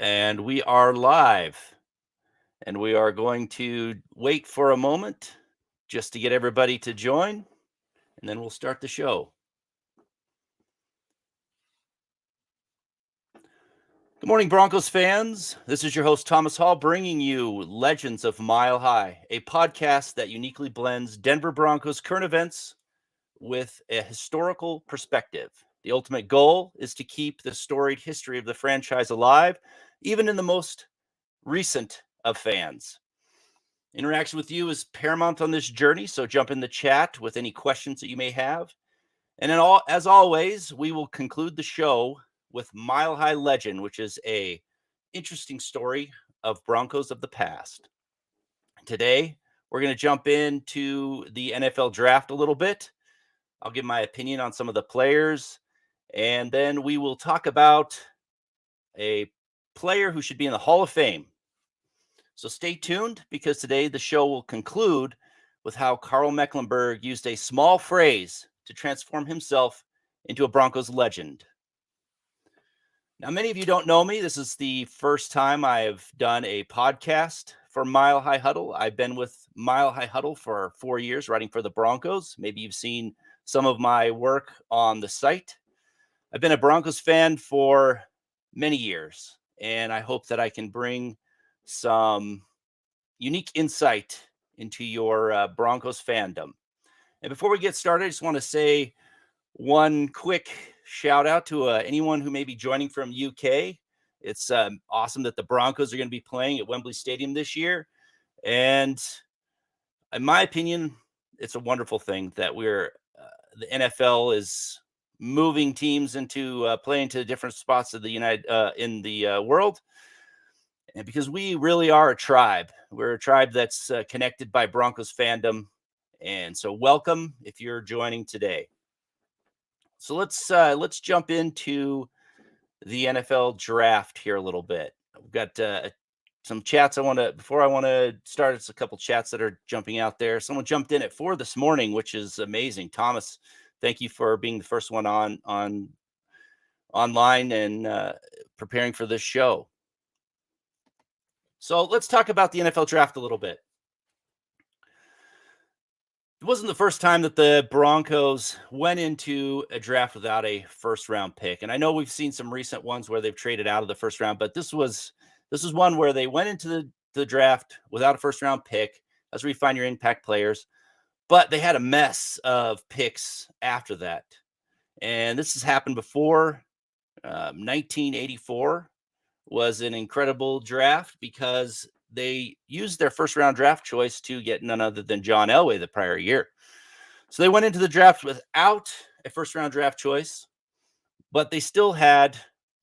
And we are live, and we are going to wait for a moment just to get everybody to join, and then we'll start the show. Good morning, Broncos fans. This is your host, Thomas Hall, bringing you Legends of Mile High, a podcast that uniquely blends Denver Broncos current events with a historical perspective. The ultimate goal is to keep the storied history of the franchise alive, even in the most recent of fans. Interaction with you is paramount on this journey, so jump in the chat with any questions that you may have. And then as always, we will conclude the show with Mile High Legend, which is a interesting story of Broncos of the past. Today, we're going to jump into the NFL draft a little bit. I'll give my opinion on some of the players, and then we will talk about a player who should be in the Hall of Fame. So stay tuned, because today the show will conclude with how Karl Mecklenburg used a small phrase to transform himself into a Broncos legend. Now, many of you don't know me. This is the first time I have done a podcast for Mile High Huddle. I've been with Mile High Huddle for 4 years, writing for the Broncos. Maybe you've seen some of my work on the site. I've been a Broncos fan for many years, and I hope that I can bring some unique insight into your Broncos fandom. And before we get started, I just want to say one quick shout out to anyone who may be joining from UK. It's awesome that the Broncos are going to be playing at Wembley Stadium this year. And in my opinion, it's a wonderful thing that the NFL is moving teams into playing to different spots of the in the world. And because we really are a tribe, we're a tribe that's connected by Broncos fandom. And so welcome if you're joining today. So let's jump into the NFL draft here a little bit. We've got some chats before I want to start. It's a couple chats that are jumping out there. Someone jumped in at 4 this morning, which is amazing. Thomas, thank you for being the first one on online and preparing for this show. So let's talk about the NFL draft a little bit. It wasn't the first time that the Broncos went into a draft without a first round pick. And I know we've seen some recent ones where they've traded out of the first round, but this was one where they went into the draft without a first round pick. That's where you find your impact players. But they had a mess of picks after that. And this has happened before. 1984 was an incredible draft because they used their first round draft choice to get none other than John Elway the prior year. So they went into the draft without a first round draft choice, but they still had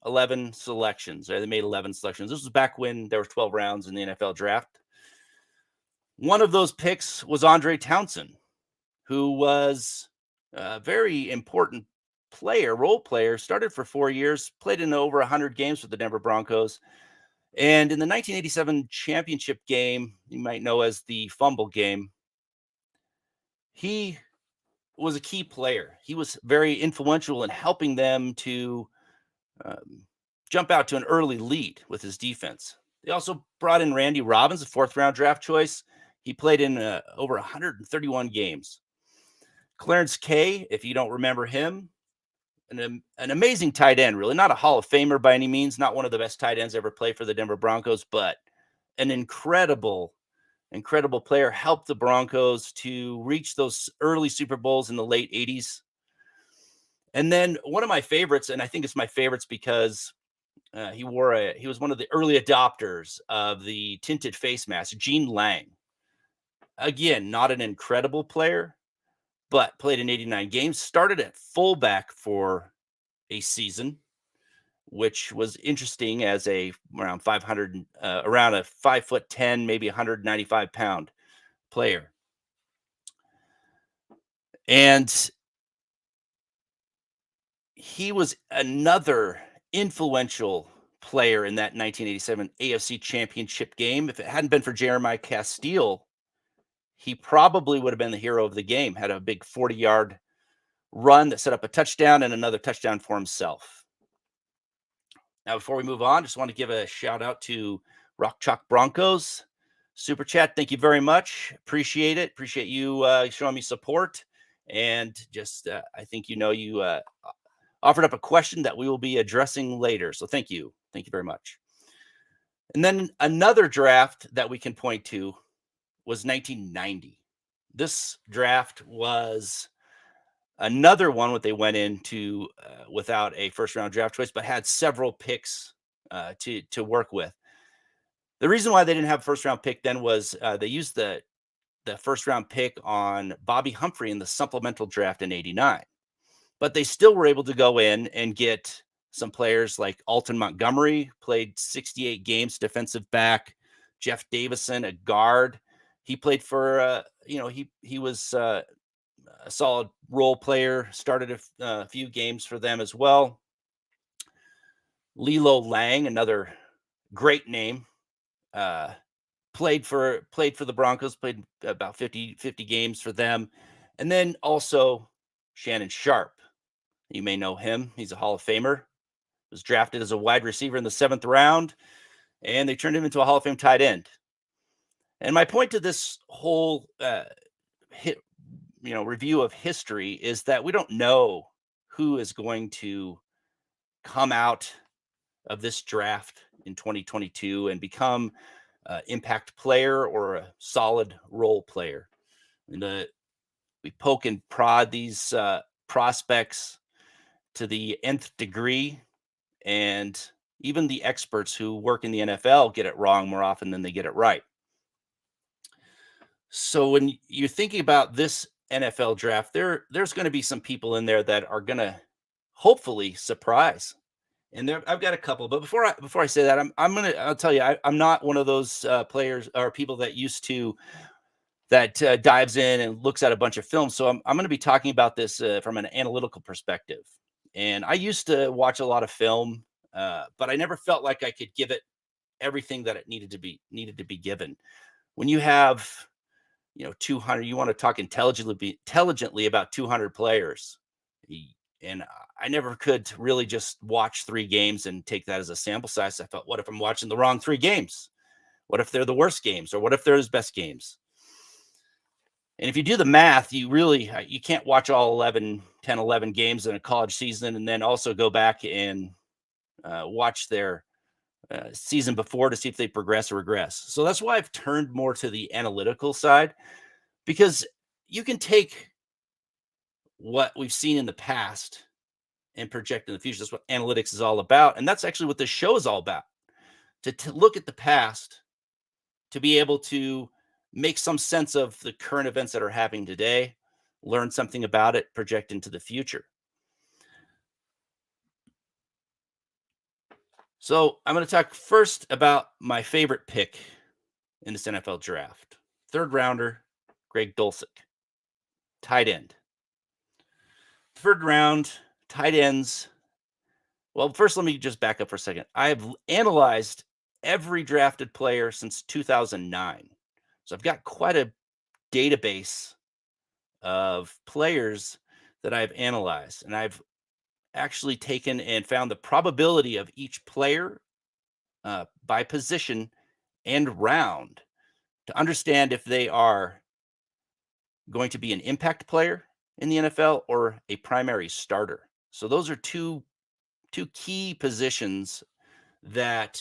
11 selections. Or they made 11 selections. This was back when there were 12 rounds in the NFL draft. One of those picks was Andre Townsend, who was a very important role player, started for 4 years, played in over 100 games with the Denver Broncos. And in the 1987 championship game, you might know as the fumble game, he was a key player. He was very influential in helping them to jump out to an early lead with his defense. They also brought in Randy Robbins, a 4th round draft choice. He played in over 131 games. Clarence Kay, if you don't remember him, an amazing tight end, really. Not a Hall of Famer by any means, not one of the best tight ends ever played for the Denver Broncos, but an incredible player, helped the Broncos to reach those early Super Bowls in the late 80s. And then one of my favorites, and I think it's my favorites because he was one of the early adopters of the tinted face mask, Gene Lang. Again, not an incredible player, but played in 89 games, started at fullback for a season, which was interesting as around a 5'10", maybe 195-pound player. And he was another influential player in that 1987 AFC Championship game. If it hadn't been for Jeremiah Castile, he probably would have been the hero of the game. Had a big 40-yard run that set up a touchdown and another touchdown for himself. Now, before we move on, just want to give a shout out to Rock Chalk Broncos super chat. Thank you very much. Appreciate it. Appreciate you showing me support. And just, I think you offered up a question that we will be addressing later. So thank you. Thank you very much. And then another draft that we can point to was 1990. This draft was another one what they went into without a first round draft choice, but had several picks to work with. The reason why they didn't have a first round pick then was they used the first round pick on Bobby Humphrey in the supplemental draft in '89, but they still were able to go in and get some players like Alton Montgomery, played 68 games, defensive back. Jeff Davison, a guard. He played for he was a solid role player, started a few games for them as well. Lilo Lang, another great name, played for the Broncos, played about 50 games for them. And then also Shannon Sharp. You may know him. He's a Hall of Famer. Was drafted as a wide receiver in the 7th round, and they turned him into a Hall of Fame tight end. And my point to this whole review of history is that we don't know who is going to come out of this draft in 2022 and become an impact player or a solid role player. And we poke and prod these prospects to the nth degree, and even the experts who work in the NFL get it wrong more often than they get it right. So when you're thinking about this NFL draft, there's going to be some people in there that are going to hopefully surprise. And I've got a couple, but before I say that, I'll tell you, I'm not one of those players or people that dives in and looks at a bunch of films. So I'm going to be talking about this from an analytical perspective. And I used to watch a lot of film, but I never felt like I could give it everything that it needed to be given. When you have 200, you want to talk intelligently about 200 players. And I never could really just watch 3 games and take that as a sample size. I felt, what if I'm watching the wrong 3 games? What if they're the worst games? Or what if they're his best games? And if you do the math, you can't watch all 10, 11 games in a college season and then also go back and watch their season before to see if they progress or regress. So that's why I've turned more to the analytical side, because you can take what we've seen in the past and project in the future. That's what analytics is all about. And that's actually what this show is all about, to look at the past, to be able to make some sense of the current events that are happening today, learn something about it, project into the future. So I'm going to talk first about my favorite pick in this NFL draft. 3rd rounder, Greg Dulcich, tight end. 3rd round, tight ends. Well, first, let me just back up for a second. I have analyzed every drafted player since 2009. So I've got quite a database of players that I've analyzed, and I've actually taken and found the probability of each player by position and round to understand if they are going to be an impact player in the NFL or a primary starter. So those are two key positions that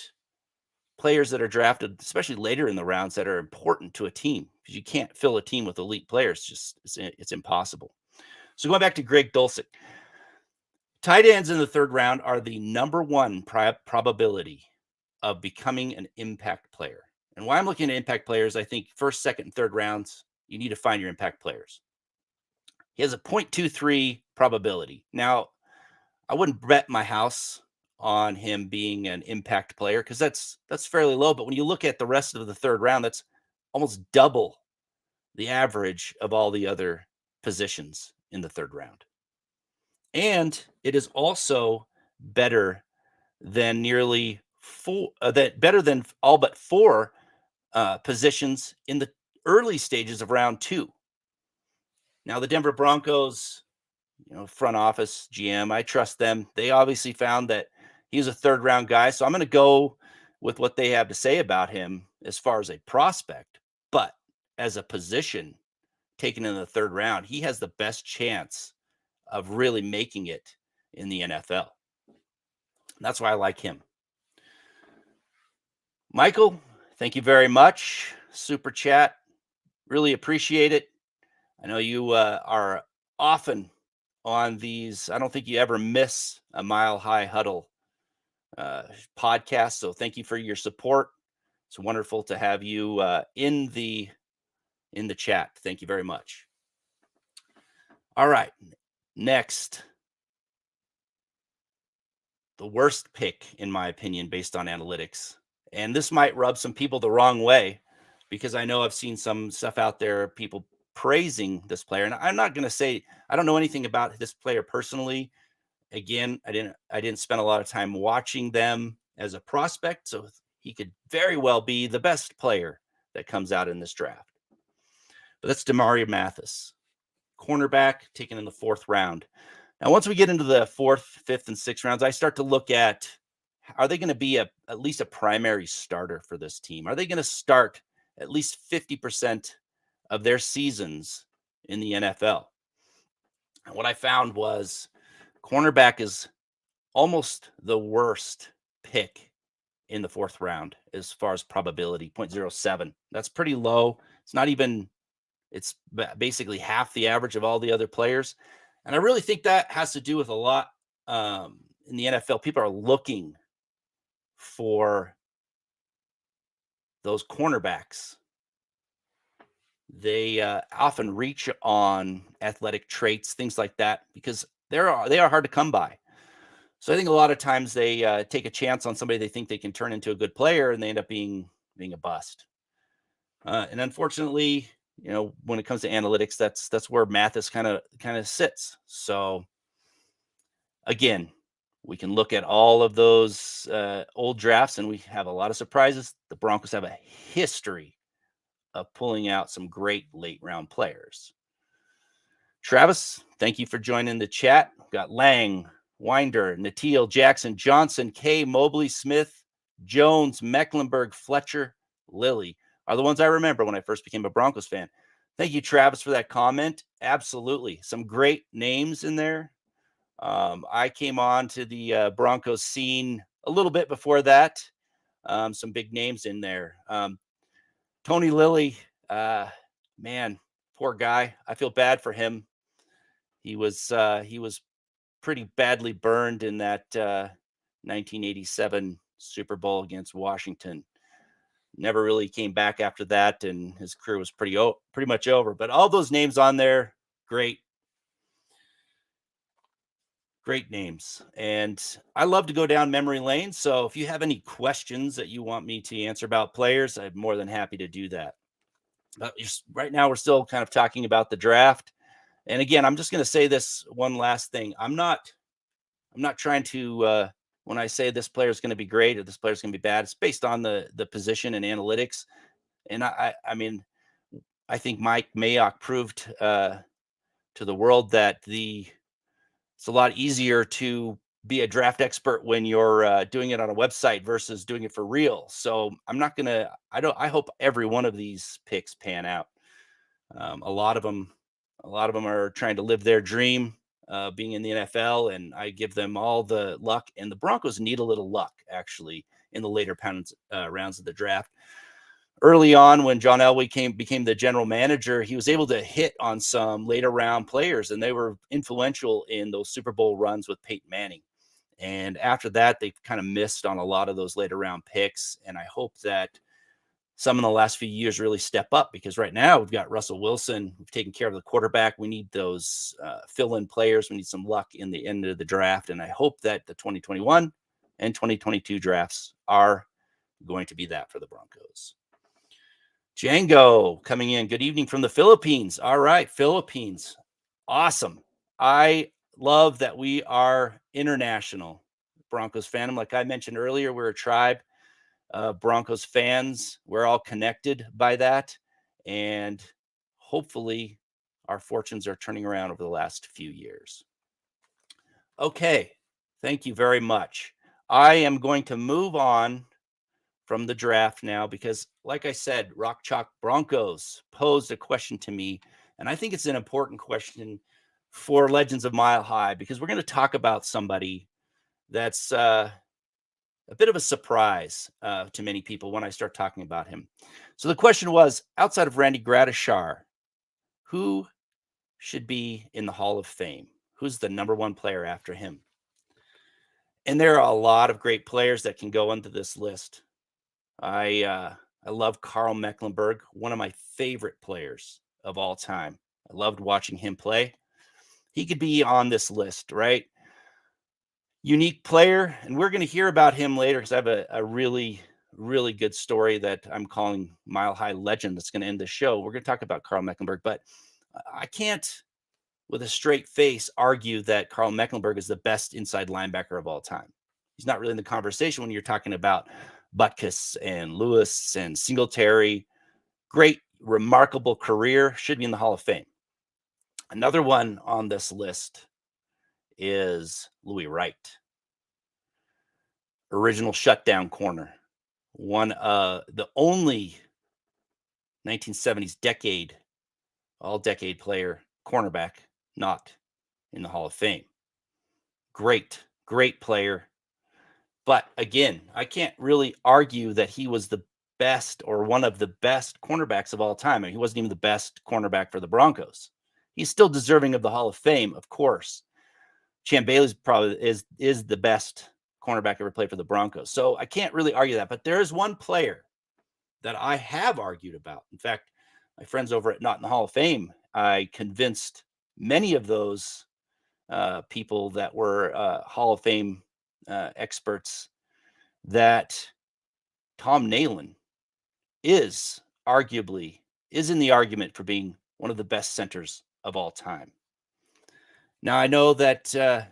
players that are drafted, especially later in the rounds, that are important to a team, because you can't fill a team with elite players. It's impossible. So going back to Greg Dulcich, tight ends in the 3rd round are the number 1 probability of becoming an impact player. And why I'm looking at impact players, I think 1st, 2nd, and 3rd rounds, you need to find your impact players. He has a 0.23 probability. Now, I wouldn't bet my house on him being an impact player, because that's fairly low. But when you look at the rest of the 3rd round, that's almost double the average of all the other positions in the 3rd round. And it is also better than better than all but 4 positions in the early stages of round 2. Now, the Denver Broncos, front office, GM, I trust them. They obviously found that He's a third-round guy, so I'm going to go with what they have to say about him as far as a prospect. But as a position taken in the third round, he has the best chance of really making it in the NFL. That's why I like him. Michael, thank you very much. Super chat. Really appreciate it. I know you are often on these. I don't think you ever miss a Mile High Huddle podcast. So thank you for your support. It's wonderful to have you in the chat. Thank you very much. All right. Next, the worst pick, in my opinion, based on analytics. And this might rub some people the wrong way because I know I've seen some stuff out there, people praising this player. And I'm not going to say I don't know anything about this player personally. Again, I didn't spend a lot of time watching them as a prospect, so he could very well be the best player that comes out in this draft. But that's Demario Mathis, cornerback taken in the 4th round. Now, once we get into the 4th, 5th, and 6th rounds, I start to look at, are they going to be at least a primary starter for this team? Are they going to start at least 50% of their seasons in the NFL? And what I found was cornerback is almost the worst pick in the 4th round as far as probability, 0.07. That's pretty low. It's not even, it's basically half the average of all the other players. And I really think that has to do with a lot in the NFL. People are looking for those cornerbacks. They often reach on athletic traits, things like that, because they are hard to come by. So I think a lot of times they take a chance on somebody they think they can turn into a good player, and they end up being a bust. And unfortunately, when it comes to analytics, that's where Mathis kind of sits. So again, we can look at all of those old drafts, and we have a lot of surprises. The Broncos have a history of pulling out some great late round players. Travis, thank you for joining the chat. We've got Lang, Winder, Natil, Jackson, Johnson, Kay, Mobley, Smith, Jones, Mecklenburg, Fletcher, Lilly are the ones I remember when I first became a Broncos fan. Thank you, Travis, for that comment. Absolutely. Some great names in there. I came on to the Broncos scene a little bit before that. Some big names in there. Tony Lilly, man, poor guy. I feel bad for him. He was pretty badly burned in that 1987 Super Bowl against Washington. Never really came back after that, and his career was pretty much over. But all those names on there, great names. And I love to go down memory lane. So if you have any questions that you want me to answer about players, I'm more than happy to do that. But right now, we're still kind of talking about the draft. And again, I'm just going to say this one last thing. I'm not trying to, when I say this player is going to be great or this player is going to be bad, it's based on the position and analytics. And I mean, I think Mike Mayock proved to the world that it's a lot easier to be a draft expert when you're doing it on a website versus doing it for real. So I'm not going to, I hope every one of these picks pan out. A lot of them are trying to live their dream being in the NFL, and I give them all the luck. And the Broncos need a little luck, actually, in the later rounds of the draft. Early on, when John Elway became the general manager, he was able to hit on some later round players, and they were influential in those Super Bowl runs with Peyton Manning. And after that, they kind of missed on a lot of those later round picks. And I hope that some in the last few years really step up, because right now we've got Russell Wilson. We've taken care of the quarterback. We need those fill-in players. We need some luck in the end of the draft. And I hope that the 2021 and 2022 drafts are going to be that for the Broncos. Django coming in. Good evening from the Philippines. All right, Philippines. Awesome. I love that we are international Broncos fandom. Like I mentioned earlier, we're a tribe. Broncos fans, we're all connected by that, and hopefully our fortunes are turning around over the last few years. Okay, thank you very much. I am going to move on from the draft now because, like I said, Rock Chalk Broncos posed a question to me, and I think it's an important question for Legends of Mile High because we're going to talk about somebody that's a bit of a surprise to many people when I start talking about him. So the question was, outside of Randy Gradishar, who should be in the Hall of Fame? Who's the number one player after him? And there are a lot of great players that can go into this list. I love Karl Mecklenburg, one of my favorite players of all time. I loved watching him play. He could be on this list, right? Unique player, and we're going to hear about him later because I have a really, really good story that I'm calling Mile High Legend that's going to end the show. We're going to talk about Karl Mecklenburg, but I can't, with a straight face, argue that Karl Mecklenburg is the best inside linebacker of all time. He's not really in the conversation when you're talking about Butkus and Lewis and Singletary. Great, remarkable career, should be in the Hall of Fame. Another one on this list is Louis Wright. Original shutdown corner. The only 1970s all-decade player, cornerback, not in the Hall of Fame. Great, great player. But again, I can't really argue that he was the best or one of the best cornerbacks of all time. I mean, he wasn't even the best cornerback for the Broncos. He's still deserving of the Hall of Fame, of course. Champ Bailey's probably is the best cornerback ever played for the Broncos. So I can't really argue that. But there is one player that I have argued about. In fact, my friends over at Not in the Hall of Fame, I convinced many of those people that were Hall of Fame experts that Tom Nalen is in the argument for being one of the best centers of all time. Now, I know that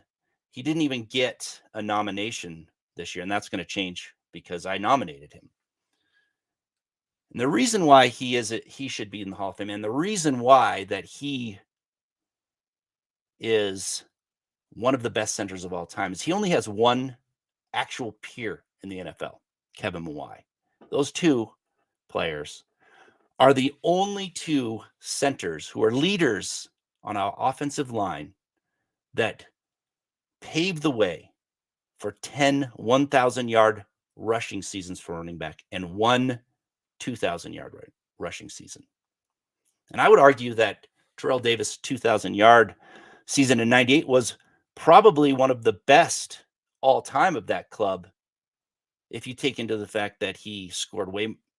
he didn't even get a nomination this year, and that's going to change because I nominated him. And the reason why he should be in the Hall of Fame, and the reason why that he is one of the best centers of all time is he only has one actual peer in the NFL, Kevin Mawai. Those two players are the only two centers who are leaders on our offensive line that paved the way for 10 1,000-yard rushing seasons for running back and one 2,000-yard rushing season. And I would argue that Terrell Davis' 2,000-yard season in 98 was probably one of the best all time of that club, if you take into the fact that he scored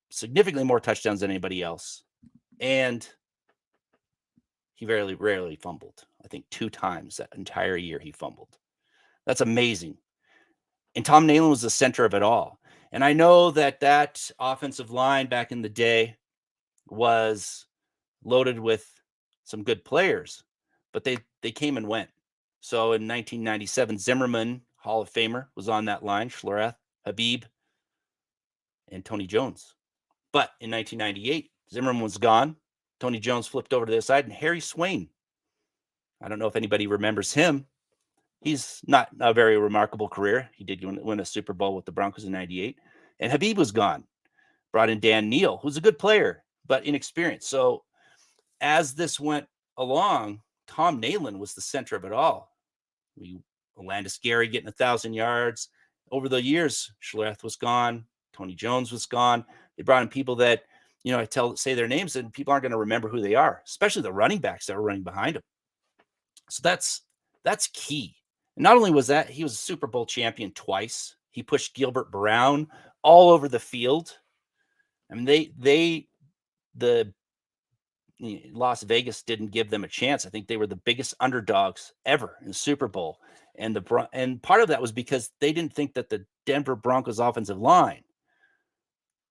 significantly more touchdowns than anybody else. And he very rarely fumbled. I think 2 times that entire year he fumbled. That's amazing. And Tom Nalen was the center of it all. And I know that offensive line back in the day was loaded with some good players, but they came and went. So in 1997, Zimmerman, Hall of Famer, was on that line. Schlereth, Habib, and Tony Jones. But in 1998, Zimmerman was gone. Tony Jones flipped over to the side, and Harry Swain. I don't know if anybody remembers him. He's not a very remarkable career. He did win a Super Bowl with the Broncos in 98. And Habib was gone. Brought in Dan Neal, who's a good player, but inexperienced. So as this went along, Tom Nalen was the center of it all. Landis Gary getting 1,000 yards. Over the years, Schlereth was gone. Tony Jones was gone. They brought in people that, I say their names and people aren't going to remember who they are, especially the running backs that were running behind them. So that's key. And not only was that, he was a Super Bowl champion twice. He pushed Gilbert Brown all over the field. I mean, Las Vegas didn't give them a chance. I think they were the biggest underdogs ever in the Super Bowl. And part of that was because they didn't think that the Denver Broncos offensive line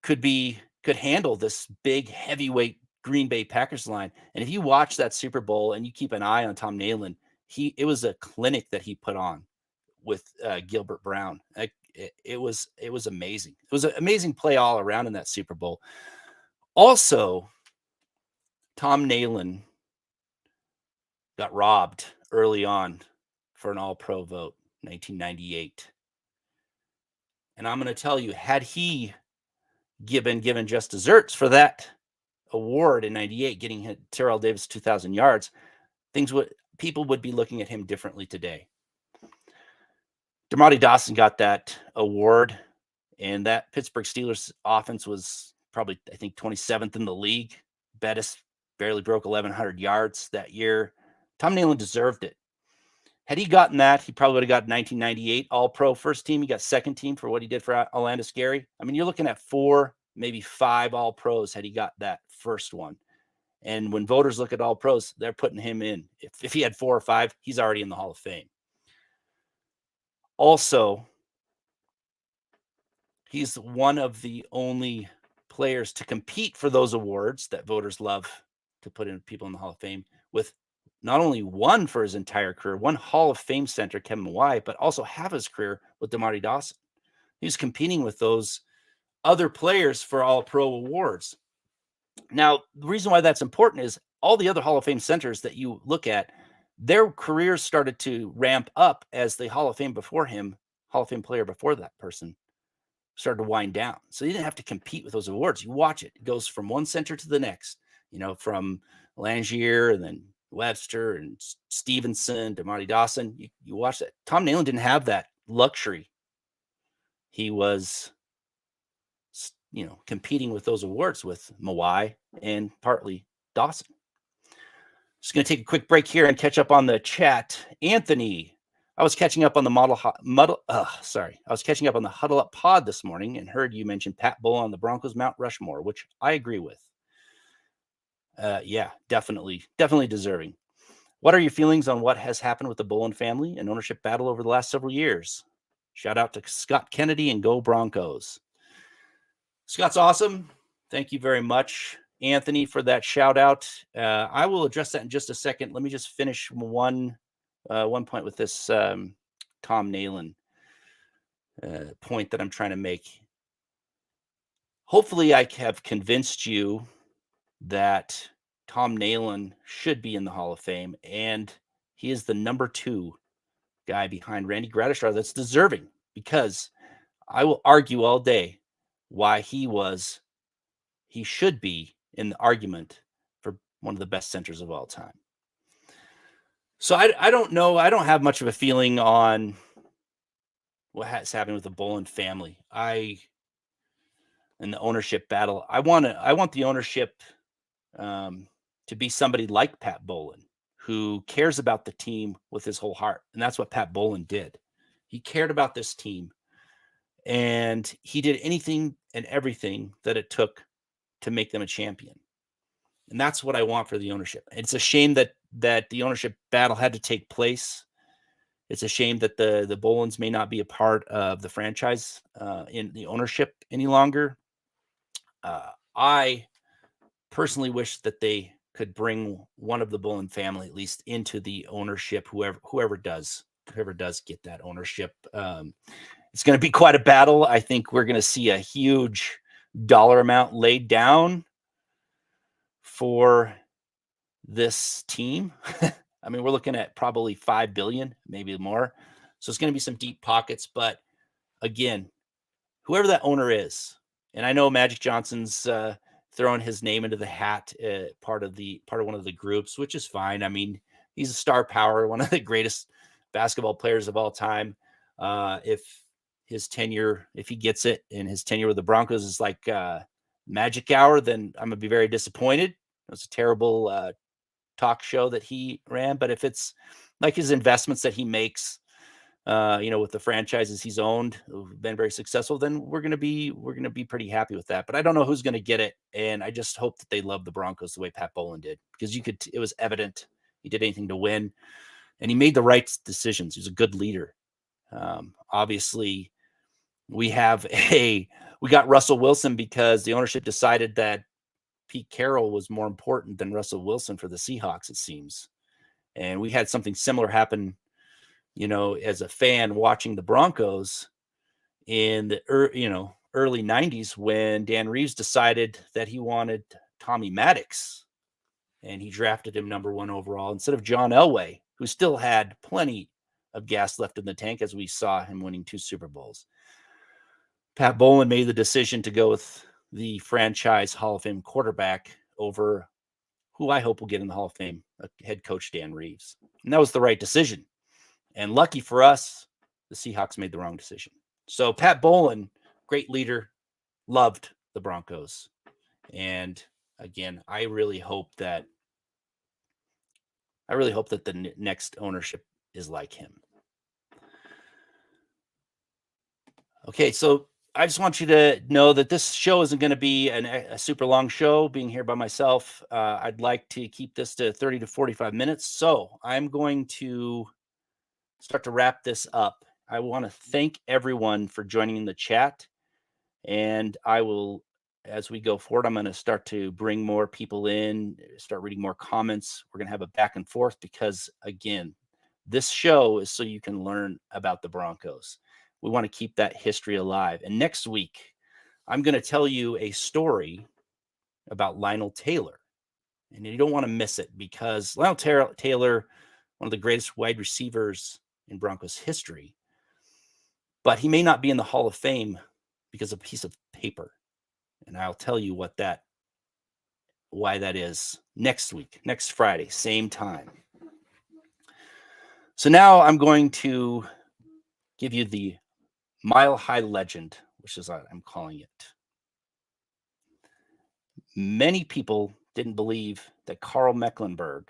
could handle this big heavyweight Green Bay Packers line. And if you watch that Super Bowl and you keep an eye on Tom Nalen, it was a clinic that he put on with Gilbert Brown. It was amazing. It was an amazing play all around in that Super Bowl. Also, Tom Nalen got robbed early on for an All-Pro vote, 1998. And I'm going to tell you, had he been given just desserts for that award in 98, getting Terrell Davis 2,000 yards, people would be looking at him differently today. Dermontti Dawson got that award, and that Pittsburgh Steelers offense was probably, I think, 27th in the league. Bettis barely broke 1,100 yards that year. Tom Nalen deserved it. Had he gotten that, he probably would have got 1998 All-Pro first team. He got second team for what he did for Orlando Scary. I mean, you're looking at 4, maybe 5 All-Pros had he got that first one. And when voters look at All-Pros, they're putting him in. If he had 4 or 5, he's already in the Hall of Fame. Also, he's one of the only players to compete for those awards that voters love to put in people in the Hall of Fame, with not only one for his entire career, one Hall of Fame center, Kevin Mawae, but also half his career with Dermontti Dawson. He was competing with those other players for All-Pro awards. Now, the reason why that's important is all the other Hall of Fame centers that you look at, their careers started to ramp up as the Hall of Fame before him, Hall of Fame player before that person, started to wind down. So you didn't have to compete with those awards. You watch it. It goes from one center to the next, from Langier and then Webster and Stevenson, Dermontti Dawson. You watch that. Tom Nalen didn't have that luxury. He was, competing with those awards with Mawae and partly Dawson. Just going to take a quick break here and catch up on the chat. Anthony, I was catching up on the Huddle Up Pod this morning and heard you mention Pat Bull on the Broncos Mount Rushmore, which I agree with. Yeah, definitely deserving. What are your feelings on what has happened with the Bullen family and ownership battle over the last several years? Shout out to Scott Kennedy and go Broncos. Scott's awesome. Thank you very much, Anthony, for that shout out. I will address that in just a second. Let me just finish one point with this Tom Nalen point that I'm trying to make. Hopefully I have convinced you that Tom Nalen should be in the Hall of Fame, and he is the number 2 guy behind Randy Gradishar that's deserving, because I will argue all day why he should be in the argument for one of the best centers of all time. So I don't know. I don't have much of a feeling on what has happened with the Bullen family. And the ownership battle. I want the ownership to be somebody like Pat Bullen, who cares about the team with his whole heart. And that's what Pat Bullen did. He cared about this team, and he did anything and everything that it took to make them a champion. And that's what I want for the ownership. It's a shame that the ownership battle had to take place. It's a shame that the Bullens may not be a part of the franchise in the ownership any longer. I personally wish that they could bring one of the Bullen family at least into the ownership, whoever does get that ownership. It's going to be quite a battle. I think we're going to see a huge dollar amount laid down for this team. I mean, we're looking at probably $5 billion, maybe more. So it's going to be some deep pockets. But again, whoever that owner is, and I know Magic Johnson's throwing his name into the hat, part of one of the groups, which is fine. I mean, he's a star power, one of the greatest basketball players of all time. If he gets it, and his tenure with the Broncos is like Magic Hour, then I'm gonna be very disappointed. It was a terrible talk show that he ran. But if it's like his investments that he makes, with the franchises he's owned, who've been very successful, then we're gonna be pretty happy with that. But I don't know who's gonna get it, and I just hope that they love the Broncos the way Pat Bullen did, because it was evident he did anything to win, and he made the right decisions. He was a good leader. Obviously, we got Russell Wilson because the ownership decided that Pete Carroll was more important than Russell Wilson for the Seahawks, it seems. And we had something similar happen, as a fan watching the Broncos in the early 90s, when Dan Reeves decided that he wanted Tommy Maddox, and he drafted him number 1 overall instead of John Elway, who still had plenty of gas left in the tank, as we saw him winning 2 Super Bowls. Pat Bowlen made the decision to go with the franchise Hall of Fame quarterback over who I hope will get in the Hall of Fame, head coach Dan Reeves. And that was the right decision. And lucky for us, the Seahawks made the wrong decision. So Pat Bowlen, great leader, loved the Broncos. And again, I really hope that the next ownership is like him. Okay, so I just want you to know that this show isn't going to be a super long show. Being here by myself, I'd like to keep this to 30 to 45 minutes. So I'm going to start to wrap this up. I want to thank everyone for joining in the chat. And I will, as we go forward, I'm going to start to bring more people in, start reading more comments. We're going to have a back and forth because, again, this show is so you can learn about the Broncos. We want to keep that history alive. And next week, I'm going to tell you a story about Lionel Taylor. And you don't want to miss it because Lionel Taylor, one of the greatest wide receivers in Broncos history, but he may not be in the Hall of Fame because of a piece of paper. And I'll tell you why that is next week, next Friday, same time. So now I'm going to give you the Mile High Legend, which is what I'm calling it. Many people didn't believe that Karl Mecklenburg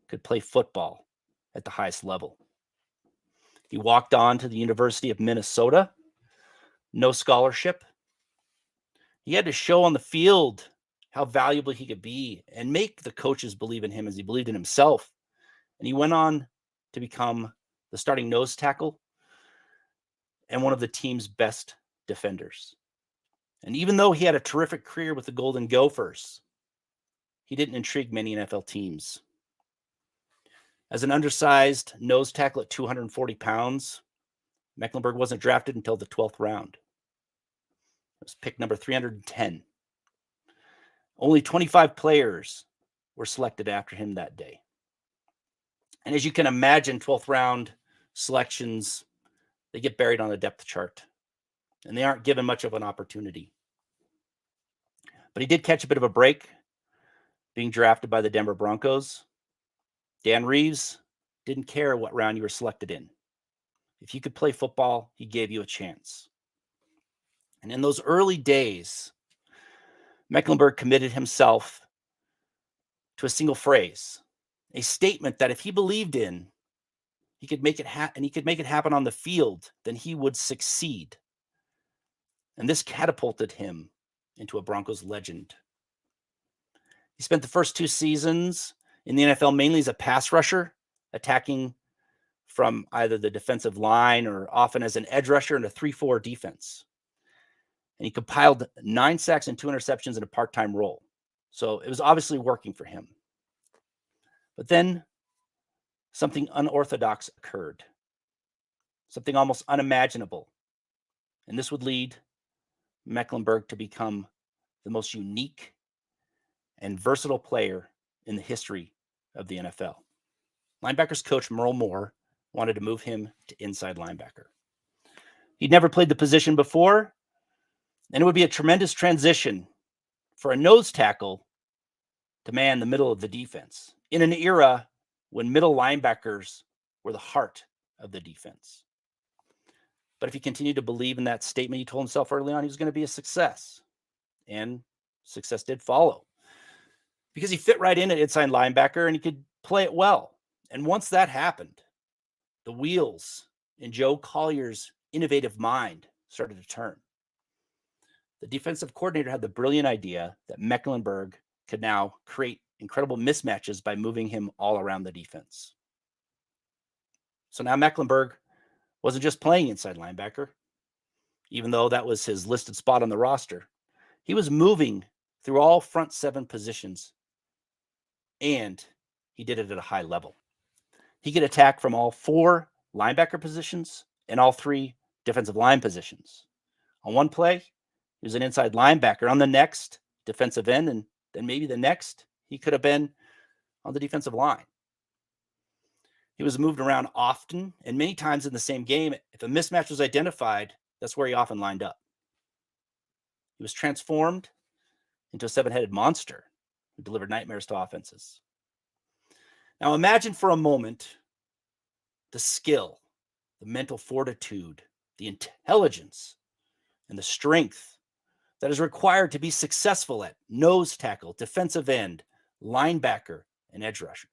could play football at the highest level. He walked on to the University of Minnesota, no scholarship. He had to show on the field how valuable he could be and make the coaches believe in him as he believed in himself. And he went on to become the starting nose tackle and one of the team's best defenders. And even though he had a terrific career with the Golden Gophers, he didn't intrigue many NFL teams. As an undersized nose tackle at 240 pounds, Mecklenburg wasn't drafted until the 12th round. It was pick number 310. Only 25 players were selected after him that day. And as you can imagine, 12th round selections, they get buried on the depth chart. And they aren't given much of an opportunity. But he did catch a bit of a break being drafted by the Denver Broncos. Dan Reeves didn't care what round you were selected in. If you could play football, he gave you a chance. And in those early days, Mecklenburg committed himself to a single phrase, a statement that if he believed in, he could make it happen, and he could make it happen on the field, then he would succeed. And this catapulted him into a Broncos legend. He spent the first 2 seasons in the NFL mainly as a pass rusher, attacking from either the defensive line or often as an edge rusher in a 3-4 defense. And he compiled 9 sacks and 2 interceptions in a part-time role. So it was obviously working for him. But then something unorthodox occurred, something almost unimaginable. And this would lead Mecklenburg to become the most unique and versatile player in the history of the NFL. Linebackers coach Merle Moore wanted to move him to inside linebacker. He'd never played the position before, and it would be a tremendous transition for a nose tackle to man the middle of the defense in an era when middle linebackers were the heart of the defense. But if he continued to believe in that statement he told himself early on, he was going to be a success. And success did follow. Because he fit right in at inside linebacker and he could play it well. And once that happened, the wheels in Joe Collier's innovative mind started to turn. The defensive coordinator had the brilliant idea that Mecklenburg could now create incredible mismatches by moving him all around the defense. So now Mecklenburg wasn't just playing inside linebacker, even though that was his listed spot on the roster. He was moving through all front 7 positions, and he did it at a high level. He could attack from all 4 linebacker positions and all 3 defensive line positions. On one play, he was an inside linebacker. On the next, defensive end, and then maybe the next, he could have been on the defensive line. He was moved around often and many times in the same game. If a mismatch was identified, that's where he often lined up. He was transformed into a 7-headed monster who delivered nightmares to offenses. Now imagine for a moment the skill, the mental fortitude, the intelligence, and the strength that is required to be successful at nose tackle, defensive end, linebacker, and edge rusher.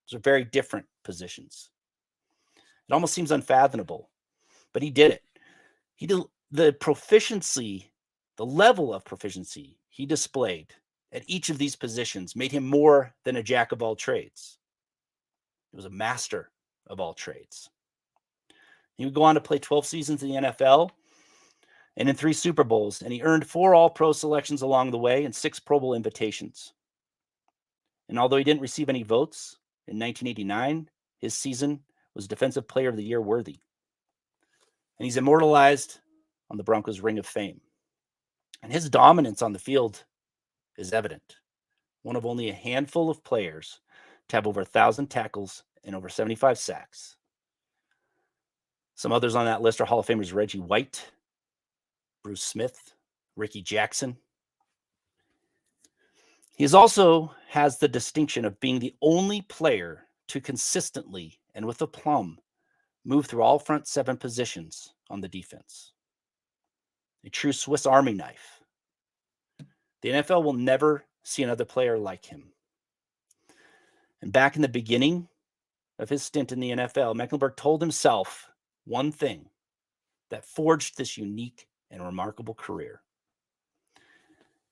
Those are very different positions. It almost seems unfathomable, but he did it. He did the proficiency, the level of proficiency he displayed at each of these positions made him more than a jack of all trades. He was a master of all trades. He would go on to play 12 seasons in the NFL and in 3 Super Bowls, and he earned 4 All-Pro selections along the way and 6 Pro Bowl invitations. And although he didn't receive any votes in 1989, his season was Defensive Player of the Year worthy. And he's immortalized on the Broncos Ring of Fame. And his dominance on the field is evident. One of only a handful of players to have over 1,000 tackles and over 75 sacks. Some others on that list are Hall of Famers Reggie White, Bruce Smith, Ricky Jackson. He also has the distinction of being the only player to consistently and with aplomb move through all front 7 positions on the defense. A true Swiss Army knife. The NFL will never see another player like him. And back in the beginning of his stint in the NFL, Mecklenburg told himself one thing that forged this unique and remarkable career.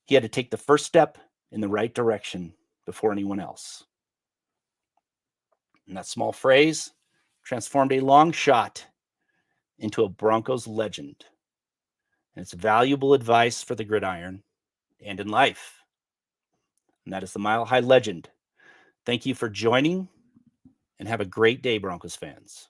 He had to take the first step in the right direction before anyone else. And that small phrase transformed a long shot into a Broncos legend. And it's valuable advice for the gridiron and in life. And that is the Mile High Legend. Thank you for joining, and have a great day, Broncos fans.